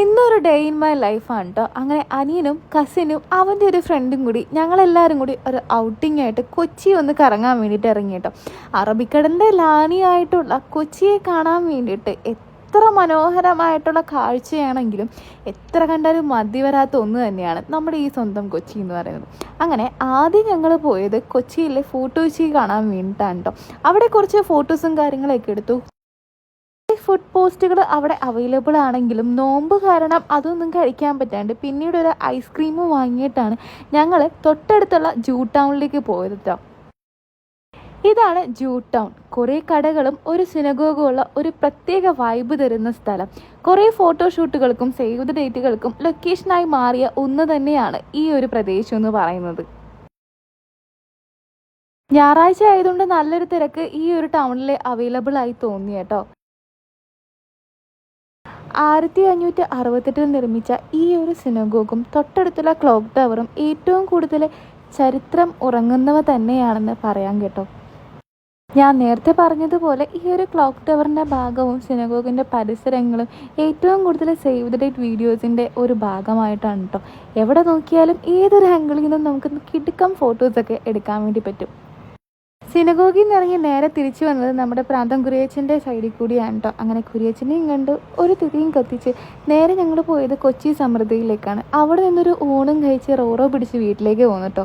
ഇന്നൊരു day in my ലൈഫാണ് കേട്ടോ. അങ്ങനെ അനിയനും കസിനും അവൻ്റെ ഒരു ഫ്രണ്ടും കൂടി ഞങ്ങളെല്ലാവരും കൂടി ഒരു ഔട്ടിംഗ് ആയിട്ട് കൊച്ചി ഒന്ന് കറങ്ങാൻ വേണ്ടിയിട്ട് ഇറങ്ങി കേട്ടോ. അറബിക്കടലിൻ്റെ ലാനിയായിട്ടുള്ള കൊച്ചിയെ കാണാൻ വേണ്ടിയിട്ട് എത്ര മനോഹരമായിട്ടുള്ള കാഴ്ചയാണെങ്കിലും എത്ര കണ്ടാലും മതി വരാത്ത ഒന്ന് തന്നെയാണ് നമ്മുടെ ഈ സ്വന്തം കൊച്ചി എന്ന് പറയുന്നത്. അങ്ങനെ ആദ്യം ഞങ്ങൾ പോയത് കൊച്ചിയിലെ ഫോർട്ട് കൊച്ചി കാണാൻ വേണ്ടിയിട്ടാണ് കേട്ടോ. അവിടെ കുറച്ച് ഫോട്ടോസും കാര്യങ്ങളൊക്കെ എടുത്തു. ഫുഡ് പോസ്റ്റുകൾ അവിടെ അവൈലബിൾ ആണെങ്കിലും നോമ്പ് കാരണം അതൊന്നും കഴിക്കാൻ പറ്റാണ്ട് പിന്നീട് ഒരു ഐസ്ക്രീം വാങ്ങിയിട്ടാണ് ഞങ്ങൾ തൊട്ടടുത്തുള്ള ജൂ ടൗണിലേക്ക് പോയത് കേട്ടോ. ഇതാണ് ജൂ ടൗൺ. കുറേ കടകളും ഒരു സിനഗോഗും ഉള്ള ഒരു പ്രത്യേക വൈബ് തരുന്ന സ്ഥലം. കുറേ ഫോട്ടോഷൂട്ടുകൾക്കും സേവ് ദ ഡേറ്റുകൾക്കും ലൊക്കേഷനായി മാറിയ ഒന്ന് തന്നെയാണ് ഈ ഒരു പ്രദേശം എന്ന് പറയുന്നത്. ഞായറാഴ്ച ആയതുകൊണ്ട് നല്ലൊരു തിരക്ക് ഈ ഒരു ടൗണിൽ അവൈലബിൾ ആയി തോന്നി കേട്ടോ. 1568 നിർമ്മിച്ച ഈ ഒരു സിനഗോഗും തൊട്ടടുത്തുള്ള ക്ലോക്ക് ടവറും ഏറ്റവും കൂടുതൽ ചരിത്രം ഉറങ്ങുന്നവ തന്നെയാണെന്ന് പറയാൻ കേട്ടോ. ഞാൻ നേരത്തെ പറഞ്ഞതുപോലെ ഈ ഒരു ക്ലോക്ക് ടവറിൻ്റെ ഭാഗവും സിനഗോഗിൻ്റെ പരിസരങ്ങളും ഏറ്റവും കൂടുതൽ സേവ് ദ ഡേറ്റ് വീഡിയോസിൻ്റെ ഒരു ഭാഗമായിട്ടാണ് കേട്ടോ. എവിടെ നോക്കിയാലും ഏതൊരു ആംഗിളിൽ നിന്നും നമുക്ക് കിടുക്കം ഫോട്ടോസൊക്കെ എടുക്കാൻ വേണ്ടി പറ്റും. സിനഗോഗിൽ നിന്ന് ഇറങ്ങി നേരെ തിരിച്ചു വന്നത് നമ്മുടെ പ്രാന്തം കുരിയച്ചൻ്റെ സൈഡിൽ കൂടിയാണ് കേട്ടോ. അങ്ങനെ കുരിയച്ചനെയും കണ്ട് ഒരു തിരിയും കത്തിച്ച് നേരെ ഞങ്ങൾ പോയത് കൊച്ചി സമൃദ്ധിയിലേക്കാണ്. അവിടെ നിന്നൊരു ഊണും കഴിച്ച് റോറോ പിടിച്ച് വീട്ടിലേക്ക് പോന്നു കേട്ടോ.